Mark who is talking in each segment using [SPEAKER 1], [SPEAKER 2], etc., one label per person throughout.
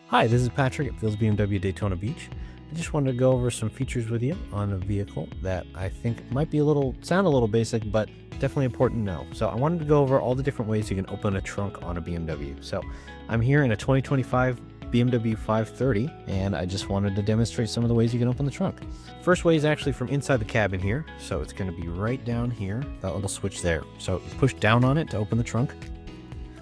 [SPEAKER 1] Hi, this is Patrick at Fields BMW Daytona Beach. I just wanted to go over some features with you on a vehicle that I think might be sound a little basic, but definitely important to know. So I wanted to go over all the different ways you can open a trunk on a BMW. So I'm here in a 2025 BMW 530, and I just wanted to demonstrate some of the ways you can open the trunk. First way is actually from inside the cabin here. So it's going to be right down here, that little switch there. So you push down on it to open the trunk.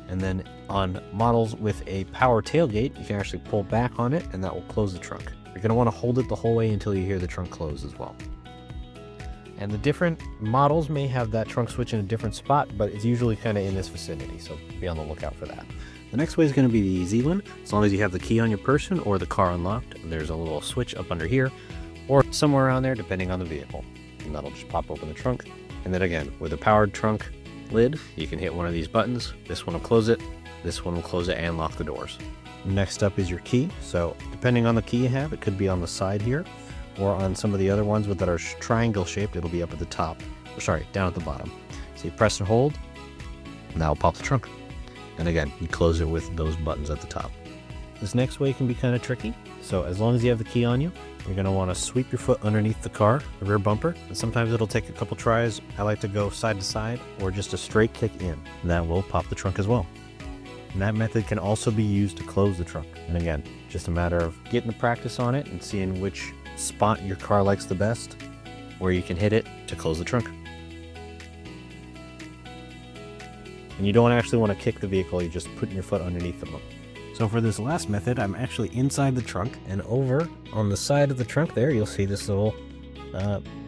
[SPEAKER 1] And then on models with a power tailgate, you can actually pull back on it and that will close the trunk. You're going to want to hold it the whole way until you hear the trunk close as well. And the different models may have that trunk switch in a different spot, but it's usually kind of in this vicinity, so be on the lookout for that. The next way is going to be the easy one. As long as you have the key on your person or the car unlocked, there's a little switch up under here or somewhere around there depending on the vehicle. And that'll just pop open the trunk. And then again, with a powered trunk lid, you can hit one of these buttons. This one will close it, this one will close it and lock the doors. Next up is your key. So depending on the key you have, it could be on the side here or on some of the other ones that are triangle shaped, it'll be up at the top, or sorry, down at the bottom. So you press and hold and that will pop the trunk. And again, you close it with those buttons at the top. This next way can be kind of tricky. So as long as you have the key on you, you're going to want to sweep your foot underneath the car, the rear bumper, and sometimes it'll take a couple tries. I like to go side to side or just a straight kick in. And that will pop the trunk as well. And that method can also be used to close the trunk. And again, just a matter of getting the practice on it and seeing which spot your car likes the best, where you can hit it to close the trunk. And you don't actually want to kick the vehicle, you're just putting your foot underneath the bumper. So for this last method, I'm actually inside the trunk, and over on the side of the trunk there, you'll see this little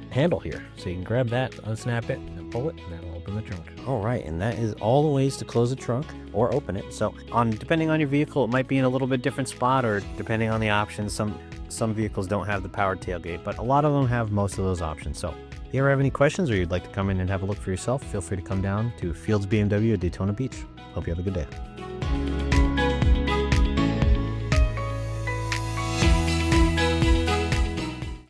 [SPEAKER 1] handle here. So you can grab that, unsnap it, and pull it, and that'll open the trunk. All right, and that is all the ways to close the trunk or open it. So depending on your vehicle, it might be in a little bit different spot, or depending on the options. Some vehicles don't have the powered tailgate, but a lot of them have most of those options. So if you ever have any questions or you'd like to come in and have a look for yourself, feel free to come down to Fields BMW at Daytona Beach. Hope you have a good day.